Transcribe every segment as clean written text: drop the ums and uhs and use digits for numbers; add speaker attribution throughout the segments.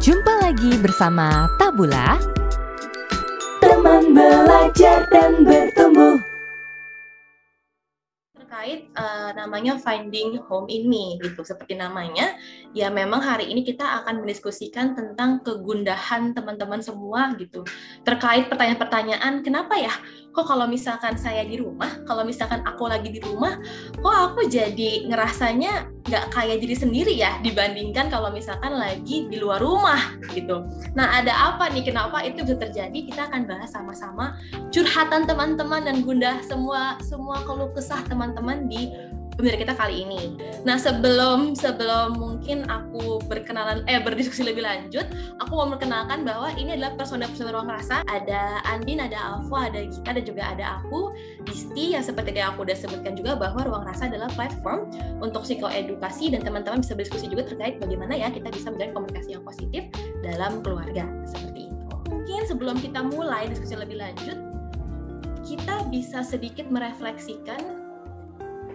Speaker 1: Jumpa lagi bersama Tabula,
Speaker 2: teman belajar dan bertumbuh.
Speaker 3: Terkait namanya Finding Home ini, gitu. Seperti namanya, ya memang hari ini kita akan mendiskusikan tentang kegundahan teman-teman semua, gitu. Terkait pertanyaan-pertanyaan, kenapa ya? Kok kalau misalkan saya di rumah, kalau misalkan aku lagi di rumah, kok aku jadi ngerasanya nggak kayak diri sendiri ya, dibandingkan kalau misalkan lagi di luar rumah, gitu. Nah, ada apa nih? Kenapa itu bisa terjadi? Kita akan bahas sama-sama curhatan teman-teman dan gundah semua keluh kesah teman-teman di webinar kita kali ini. Nah, sebelum mungkin aku berdiskusi lebih lanjut, aku mau memperkenalkan bahwa ini adalah personel Ruang Rasa. Ada Andin, ada Alfa, ada Gita, dan juga ada aku, Disti, yang seperti yang aku udah sebutkan juga bahwa Ruang Rasa adalah platform untuk psikoedukasi dan teman-teman bisa berdiskusi juga terkait bagaimana ya kita bisa menjalin komunikasi yang positif dalam keluarga, seperti itu. Mungkin sebelum kita mulai diskusi lebih lanjut, kita bisa sedikit merefleksikan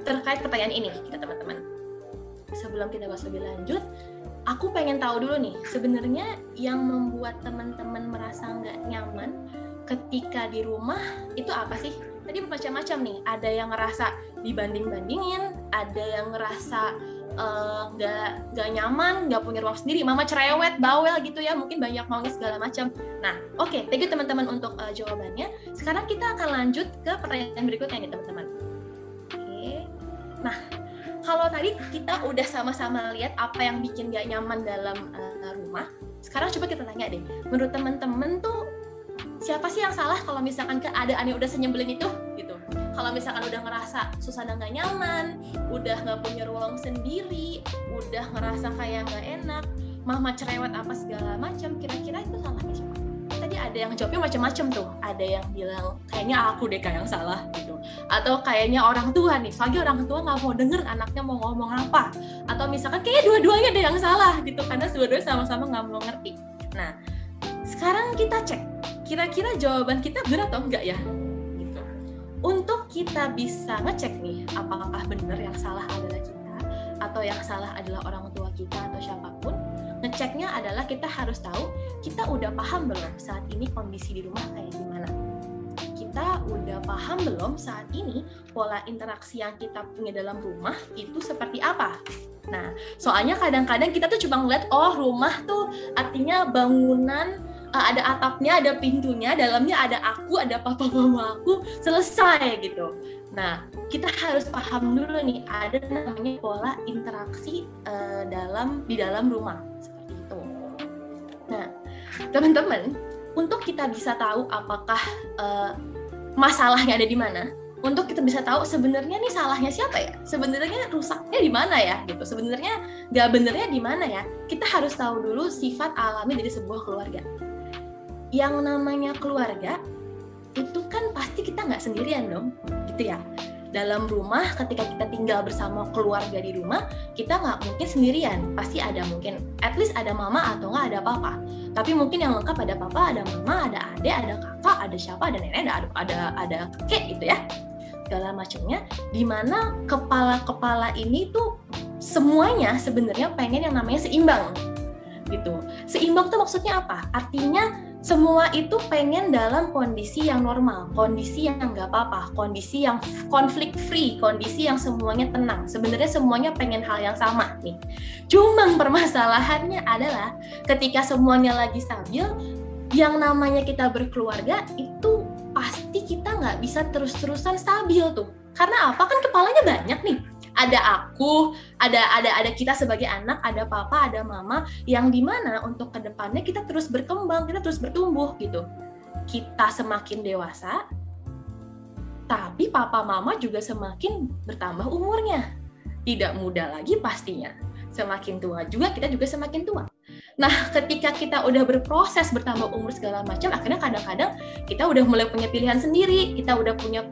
Speaker 3: terkait pertanyaan ini, kita teman-teman. Sebelum kita bahas lebih lanjut, aku pengen tahu dulu nih, sebenarnya yang membuat teman-teman merasa nggak nyaman ketika di rumah itu apa sih? Tadi bermacam-macam nih, ada yang ngerasa dibanding-bandingin, ada yang ngerasa nggak nyaman, nggak punya ruang sendiri, mama cerewet, bawel gitu ya, mungkin banyak maunya segala macam. Nah, oke, thank you teman-teman untuk jawabannya. Sekarang kita akan lanjut ke pertanyaan berikutnya nih teman-teman. Nah, kalau tadi kita udah sama-sama lihat apa yang bikin gak nyaman dalam rumah, sekarang coba kita tanya deh, menurut teman-teman tuh siapa sih yang salah kalau misalkan keadaannya udah senyebelin itu gitu? Kalau misalkan udah ngerasa suasana gak nyaman, udah gak punya ruang sendiri, udah ngerasa kayak gak enak, mama cerewet apa segala macam, kira-kira itu salahnya siapa? Tadi ada yang jawabnya macam-macam tuh, ada yang bilang kayaknya aku deh yang salah gitu, atau kayaknya orang tua nih, soalnya orang tua nggak mau denger anaknya mau ngomong apa, atau misalkan kayaknya dua-duanya ada yang salah gitu, karena dua-duanya sama-sama nggak mau ngerti. Nah, sekarang kita cek, kira-kira jawaban kita benar atau enggak ya? Gitu. Untuk kita bisa ngecek nih, apakah benar yang salah adalah kita, atau yang salah adalah orang tua kita atau siapapun, ngeceknya adalah kita harus tahu kita udah paham belum saat ini kondisi di rumah kayak gimana. Kita udah paham belum saat ini pola interaksi yang kita punya dalam rumah itu seperti apa. Nah, soalnya kadang-kadang kita tuh cuma ngeliat, oh rumah tuh artinya bangunan, ada atapnya, ada pintunya, dalamnya ada aku, ada papa mama aku, selesai gitu. Nah, kita harus paham dulu nih, ada namanya pola interaksi di dalam rumah. Seperti itu. Nah, teman-teman, untuk kita bisa tahu apakah masalahnya ada di mana, untuk kita bisa tahu sebenarnya nih salahnya siapa ya, sebenarnya rusaknya di mana ya, gitu. Sebenarnya nggak benernya di mana ya, kita harus tahu dulu sifat alami dari sebuah keluarga. Yang namanya keluarga, itu kan pasti kita nggak sendirian dong, gitu ya. Dalam rumah, ketika kita tinggal bersama keluarga di rumah, kita nggak mungkin sendirian. Pasti ada mungkin, at least ada mama atau nggak ada papa. Tapi mungkin yang lengkap ada papa, ada mama, ada adik, ada kakak, ada siapa, ada nenek, ada kakek gitu ya. Segala macamnya, dimana kepala-kepala ini tuh semuanya sebenarnya pengen yang namanya seimbang. Gitu. Seimbang tuh maksudnya apa? Artinya semua itu pengen dalam kondisi yang normal, kondisi yang nggak apa-apa, kondisi yang konflik free, kondisi yang semuanya tenang. Sebenarnya semuanya pengen hal yang sama nih. Cuma permasalahannya adalah ketika semuanya lagi stabil, yang namanya kita berkeluarga itu pasti kita nggak bisa terus-terusan stabil tuh. Karena apa? Kan kepalanya banyak nih. Ada aku, ada kita sebagai anak, ada papa, ada mama, yang dimana untuk kedepannya kita terus berkembang, kita terus bertumbuh gitu. Kita semakin dewasa, tapi papa mama juga semakin bertambah umurnya. Tidak muda lagi pastinya. Semakin tua juga, kita juga semakin tua. Nah, ketika kita udah berproses bertambah umur segala macam, akhirnya kadang-kadang kita udah mulai punya pilihan sendiri, kita udah punya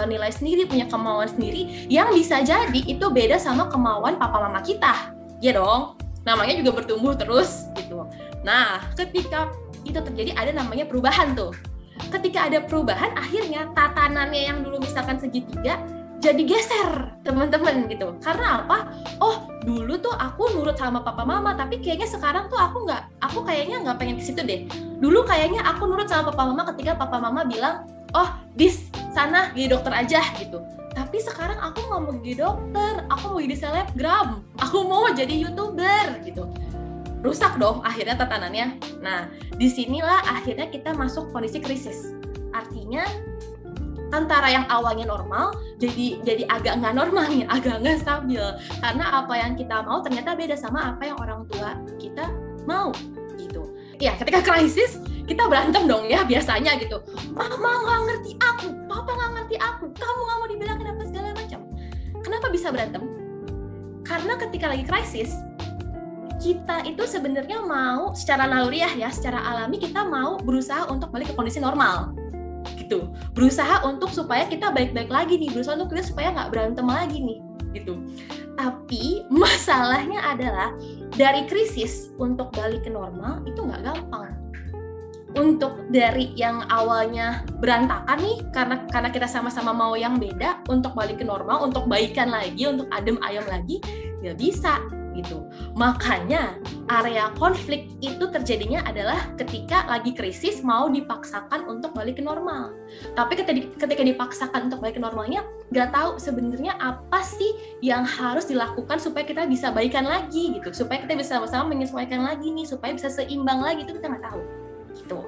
Speaker 3: nilai sendiri, punya kemauan sendiri, yang bisa jadi itu beda sama kemauan papa mama kita. Ya dong, namanya juga bertumbuh terus gitu. Nah, ketika itu terjadi ada namanya perubahan tuh. Ketika ada perubahan, akhirnya tatanannya yang dulu misalkan segitiga jadi geser teman-teman gitu. Karena apa? Oh, dulu tuh aku nurut sama papa mama, tapi kayaknya sekarang tuh aku kayaknya nggak pengen ke situ deh. Dulu kayaknya aku nurut sama papa mama ketika papa mama bilang, oh, sana jadi dokter aja gitu. Tapi sekarang aku nggak mau jadi dokter, aku mau jadi selebgram, aku mau jadi YouTuber gitu. Rusak dong akhirnya tatanannya. Nah, disinilah akhirnya kita masuk kondisi krisis. Artinya antara yang awalnya normal jadi agak nggak normal nih, agak nggak stabil, karena apa yang kita mau ternyata beda sama apa yang orang tua kita mau gitu. Ya, ketika krisis kita berantem dong ya biasanya gitu. Mama nggak ngerti aku, papa nggak ngerti aku, kamu nggak mau dibilangin apa segala macam. Kenapa bisa berantem? Karena ketika lagi krisis kita itu sebenarnya mau secara naluriah ya, secara alami kita mau berusaha untuk balik ke kondisi normal. Gitu, berusaha untuk supaya kita baik-baik lagi nih, berusaha untuk kita supaya nggak berantem lagi nih, gitu. Tapi masalahnya adalah dari krisis untuk balik ke normal itu nggak gampang. Untuk dari yang awalnya berantakan nih, karena kita sama-sama mau yang beda, untuk balik ke normal, untuk baikan lagi, untuk adem ayem lagi, nggak bisa. Gitu. Makanya area konflik itu terjadinya adalah ketika lagi krisis mau dipaksakan untuk balik ke normal. Tapi ketika dipaksakan untuk balik ke normalnya, nggak tahu sebenarnya apa sih yang harus dilakukan supaya kita bisa baikan lagi gitu, supaya kita bisa sama-sama menyesuaikan lagi nih, supaya bisa seimbang lagi, itu kita nggak tahu. Gitu.